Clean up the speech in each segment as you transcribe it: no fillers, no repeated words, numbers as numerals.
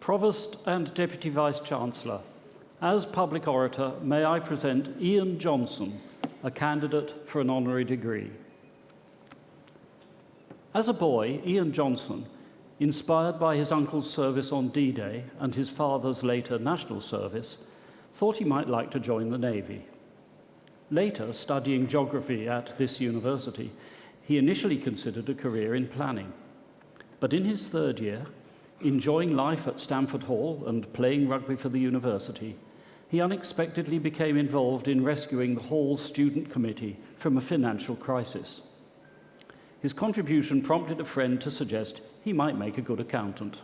Provost and Deputy Vice-Chancellor, as public orator, may I present Ian Johnson, a candidate for an honorary degree. As a boy, Ian Johnson, inspired by his uncle's service on D-Day and his father's later national service, thought he might like to join the Navy. Later, studying geography at this university, he initially considered a career in planning. But in his third year, enjoying life at Montfort Hall and playing rugby for the university, he unexpectedly became involved in rescuing the Hall Student Committee from a financial crisis. His contribution prompted a friend to suggest he might make a good accountant.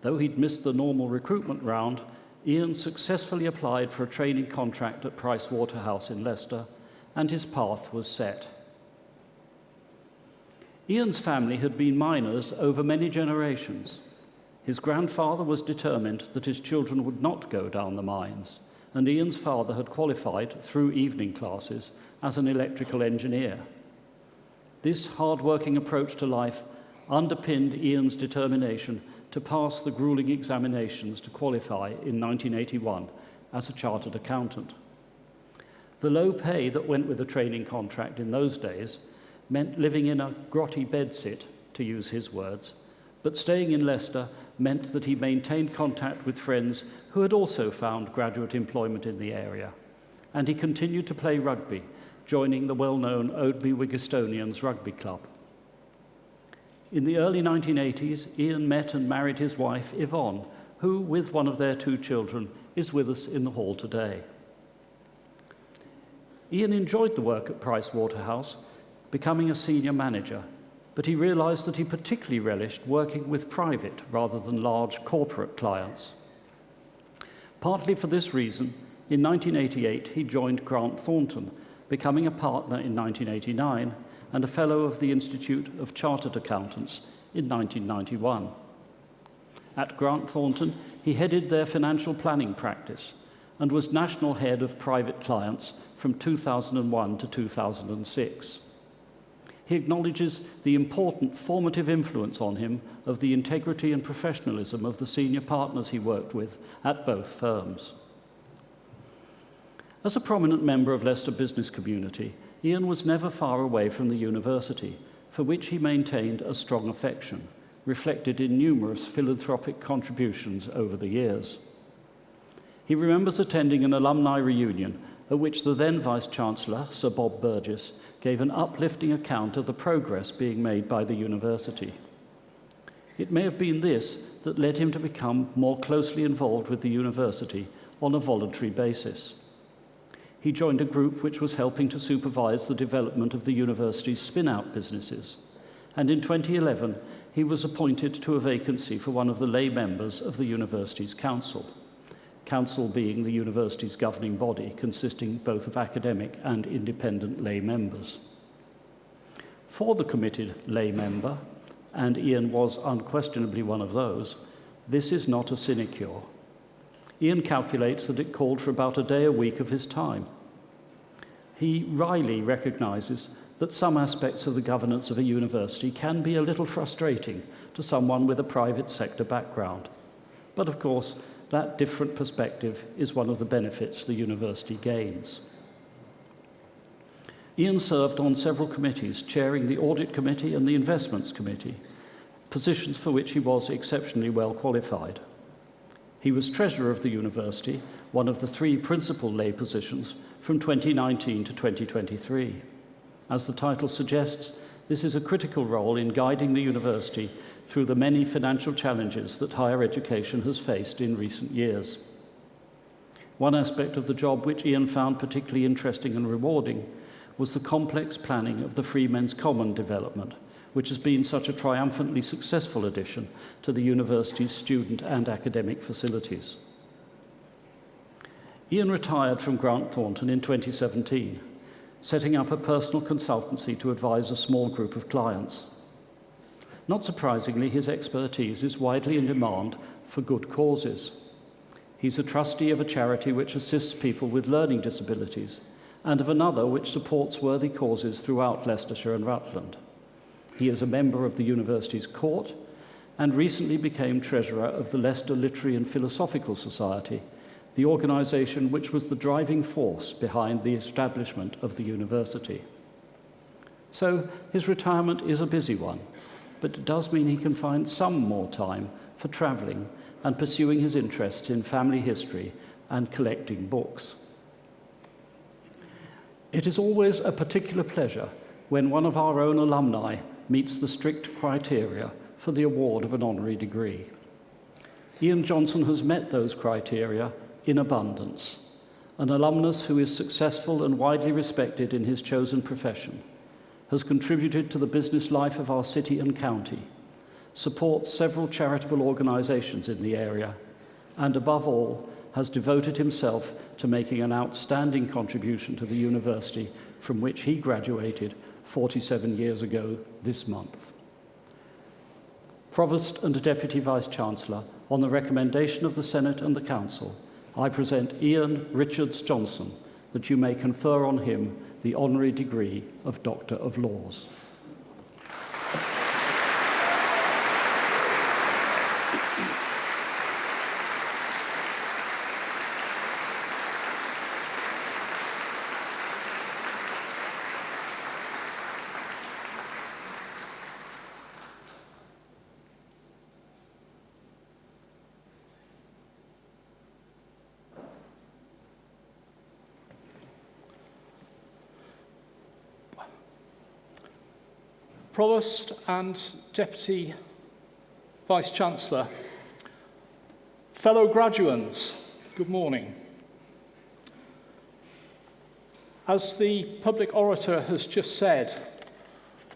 Though he'd missed the normal recruitment round, Ian successfully applied for a training contract at Price Waterhouse in Leicester, and his path was set. Ian's family had been miners over many generations. His grandfather was determined that his children would not go down the mines, and Ian's father had qualified through evening classes as an electrical engineer. This hard-working approach to life underpinned Ian's determination to pass the grueling examinations to qualify in 1981 as a chartered accountant. The low pay that went with the training contract in those days meant living in a grotty bedsit, to use his words, but staying in Leicester meant that he maintained contact with friends who had also found graduate employment in the area, and he continued to play rugby, joining the well-known Oadby Wigistonians rugby club. In the early 1980s, Ian met and married his wife, Yvonne, who, with one of their 2 children, is with us in the hall today. Ian enjoyed the work at Price Waterhouse, becoming a senior manager, but he realized that he particularly relished working with private rather than large corporate clients. Partly for this reason, in 1988, he joined Grant Thornton, becoming a partner in 1989 and a fellow of the Institute of Chartered Accountants in 1991. At Grant Thornton, he headed their financial planning practice and was national head of private clients from 2001 to 2006. He acknowledges the important formative influence on him of the integrity and professionalism of the senior partners he worked with at both firms. As a prominent member of Leicester business community, Ian was never far away from the university, for which he maintained a strong affection, reflected in numerous philanthropic contributions over the years. He remembers attending an alumni reunion at which the then Vice-Chancellor, Sir Bob Burgess, gave an uplifting account of the progress being made by the university. It may have been this that led him to become more closely involved with the university on a voluntary basis. He joined a group which was helping to supervise the development of the university's spin-out businesses, and in 2011 he was appointed to a vacancy for one of the lay members of the university's council being the university's governing body, consisting both of academic and independent lay members. For the committed lay member, and Ian was unquestionably one of those, this is not a sinecure. Ian calculates that it called for about a day a week of his time. He wryly recognizes that some aspects of the governance of a university can be a little frustrating to someone with a private sector background. But of course, that different perspective is one of the benefits the university gains. Ian served on several committees, chairing the Audit Committee and the Investments Committee, positions for which he was exceptionally well qualified. He was Treasurer of the University, one of the 3 principal lay positions, from 2019 to 2023. As the title suggests, this is a critical role in guiding the university through the many financial challenges that higher education has faced in recent years. One aspect of the job which Ian found particularly interesting and rewarding was the complex planning of the Freemen's Common development, which has been such a triumphantly successful addition to the university's student and academic facilities. Ian retired from Grant Thornton in 2017, setting up a personal consultancy to advise a small group of clients. Not surprisingly, his expertise is widely in demand for good causes. He's a trustee of a charity which assists people with learning disabilities and of another which supports worthy causes throughout Leicestershire and Rutland. He is a member of the university's court and recently became treasurer of the Leicester Literary and Philosophical Society, the organisation which was the driving force behind the establishment of the university. So his retirement is a busy one, but it does mean he can find some more time for travelling and pursuing his interests in family history and collecting books. It is always a particular pleasure when one of our own alumni meets the strict criteria for the award of an honorary degree. Ian Johnson has met those criteria in abundance, an alumnus who is successful and widely respected in his chosen profession, has contributed to the business life of our city and county, supports several charitable organisations in the area, and above all, has devoted himself to making an outstanding contribution to the university from which he graduated 47 years ago this month. Provost and Deputy Vice-Chancellor, on the recommendation of the Senate and the Council, I present Ian Richards Johnson, that you may confer on him the honorary degree of Doctor of Laws. Provost and Deputy Vice-Chancellor, fellow graduates, good morning. As the public orator has just said,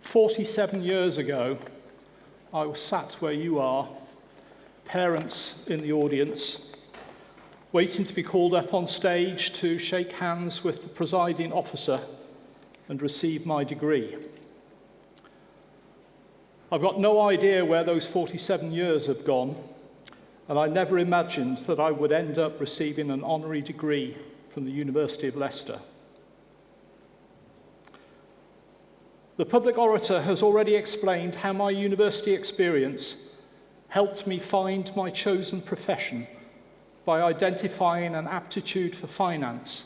47 years ago, I was sat where you are, parents in the audience, waiting to be called up on stage to shake hands with the presiding officer and receive my degree. I've got no idea where those 47 years have gone, and I never imagined that I would end up receiving an honorary degree from the University of Leicester. The public orator has already explained how my university experience helped me find my chosen profession by identifying an aptitude for finance,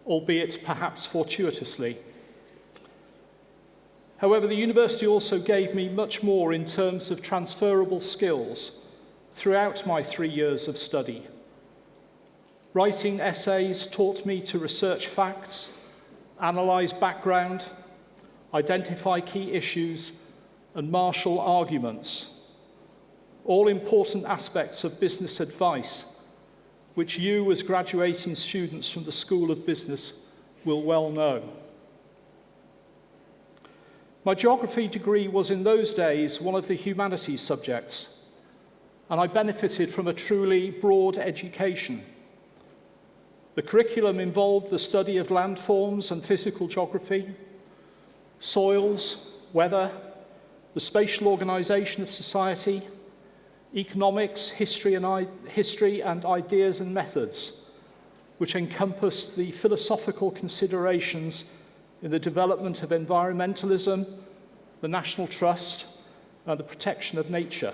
albeit perhaps fortuitously. However, the university also gave me much more in terms of transferable skills throughout my 3 years of study. Writing essays taught me to research facts, analyse background, identify key issues, and marshal arguments, all important aspects of business advice, which you as graduating students from the School of Business will well know. My geography degree was in those days one of the humanities subjects, and I benefited from a truly broad education. The curriculum involved the study of landforms and physical geography, soils, weather, the spatial organisation of society, economics, history and ideas and methods, which encompassed the philosophical considerations in the development of environmentalism, the national trust, and the protection of nature.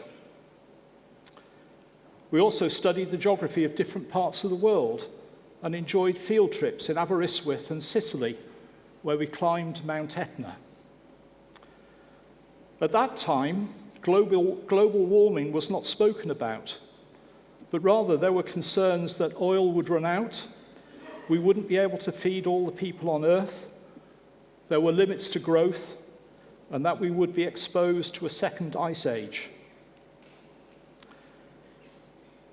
We also studied the geography of different parts of the world and enjoyed field trips in Aberystwyth and Sicily, where we climbed Mount Etna. At that time, global warming was not spoken about, but rather there were concerns that oil would run out, we wouldn't be able to feed all the people on Earth, there were limits to growth, and that we would be exposed to a second ice age.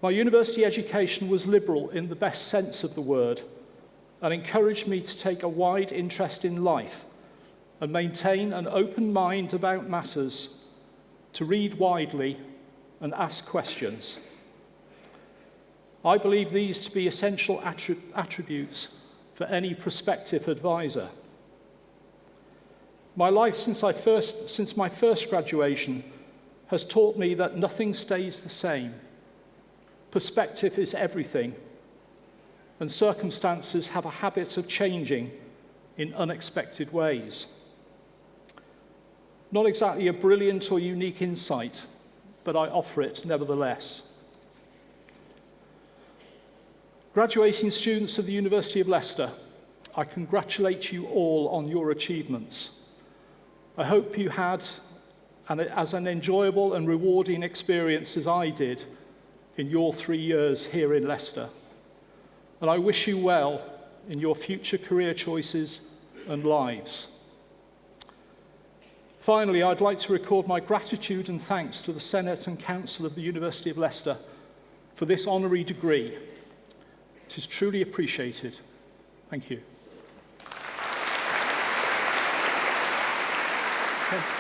My university education was liberal in the best sense of the word and encouraged me to take a wide interest in life and maintain an open mind about matters, to read widely and ask questions. I believe these to be essential attributes for any prospective advisor. My life since my first graduation has taught me that nothing stays the same. Perspective is everything, and circumstances have a habit of changing in unexpected ways. Not exactly a brilliant or unique insight, but I offer it nevertheless. Graduating students of the University of Leicester, I congratulate you all on your achievements. I hope you had as an enjoyable and rewarding experience as I did in your 3 years here in Leicester. And I wish you well in your future career choices and lives. Finally, I'd like to record my gratitude and thanks to the Senate and Council of the University of Leicester for this honorary degree. It is truly appreciated. Thank you. Okay.